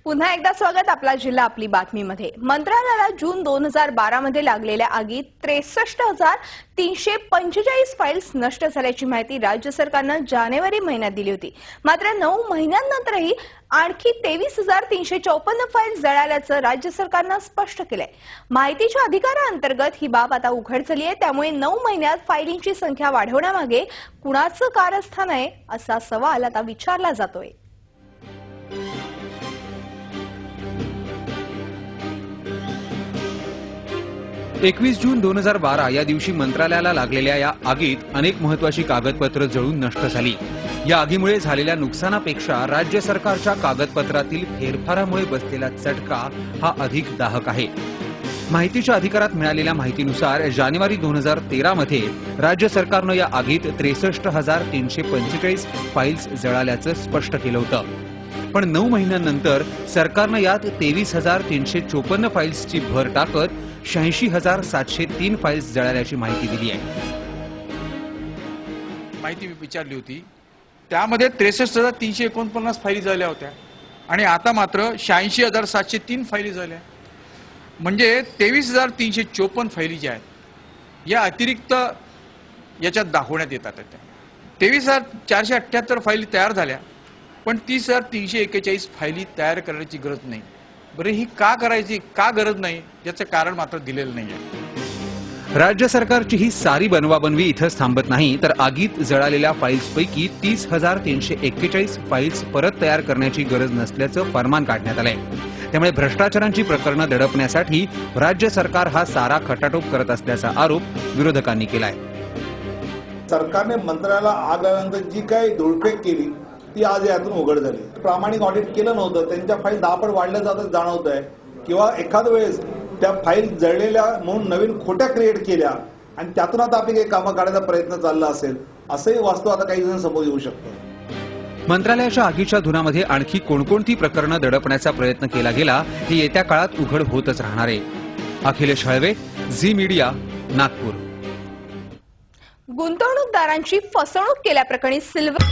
पुन्हा एकदा स्वागत आपला जिल्हा आपली बातमीमध्ये। मंत्रालयाला जून 2012 मध्ये लागलेल्या आगीत 63,345 फाईल्स नष्ट झाल्याची माहिती राज्य सरकारने जानेवारी महिन्यात दिली होती। मात्र 9 महिन्यांनंतरही आणखी 23,354 फाईल्स जळाल्याचं राज्य सरकारने स्पष्ट केलंय। माहितीच्या अधिकाराअंतर्गत ही बाब आता उघड झाली आहे, त्यामुळे 9 महिन्यात फाईलिंगची संख्या वाढवण्यामागे कुणाचं कारस्थान आहे असा सवाल आता विचारला जातोय। 21 जून 2012 या दिवशी मंत्रालयाला लागलेल्या या आगीत अनेक महत्त्वाची कागदपत्रे जळून नष्ट झाली। या आगीमुळे झालेल्या नुकसानापेक्षा राज्य सरकारच्या कागदपत्रातील फेरफारामुळे बसलेला चटका हा अधिक दाहक आहे। माहितीच्या अधिकारात मिळालेल्या माहितीनुसार जानेवारी 2013 मध्ये राज्य सरकारने या आगीत 63,345 फाईल्स जळाल्याचं स्पष्ट केलं होतं। पण 9 महिन्यांनंतर सरकारने यात 23,354 फाईल्सची भर टाकत 86,703 फाईल्स जळाल्याची माहिती दिली आहे। माहिती मी विचारली होती, त्यामध्ये 63,349 फाईली झाल्या होत्या आणि आता मात्र 86,703 फाईली झाल्या, म्हणजे 23,354 फाईली ज्या आहेत या अतिरिक्त याच्यात दाखवण्यात येतात। 23,478 फाईली तयार झाल्या, पण 30,341 फाईली तयार करण्याची गरज नाही। बरं, ही का करायची, का गरज नाही याचं कारण मात्र दिलेलं नाहीये। राज्य सरकारची ही सारी बनवाबनवी इथंच थांबत नाही, तर आगीत जळालेल्या फाईल्सपैकी 30,341 फाईल्स परत तयार करण्याची गरज नसल्याचं फरमान काढण्यात आलंय। त्यामुळे भ्रष्टाचारांची प्रकरणं दडपण्यासाठी राज्य सरकार हा सारा खटाटोप करत असल्याचा आरोप विरोधकांनी केलाय। सरकारने मंत्रालयाला आग लागल्यानंतर जी काही धुळफेक केली ती आज यातून उघड झाली। प्रामाणिक ऑडिट केलं नव्हतं, त्यांच्या फाईल 10 पट वाढल्या जातात जाणवत आहे, किंवा एखाद वेळेस त्या फाईल जळलेल्या म्हणून नवीन खोट्या क्रिएट केल्या आणि त्यातून आता आपली काही कामं काढायचा प्रयत्न चालला असेल, असंही वास्तव आता काही जण समोर येऊ शकतं। मंत्रालयाच्या आगीच्या धुरामध्ये आणखी कोणकोणती प्रकरणं दडपण्याचा प्रयत्न केला गेला हे येत्या काळात उघड होतच राहणार आहे। Akhilesh Halve, Zee Media, Nagpur. गुंतवणूकदारांची फसवणूक केल्याप्रकरणी सिल्वर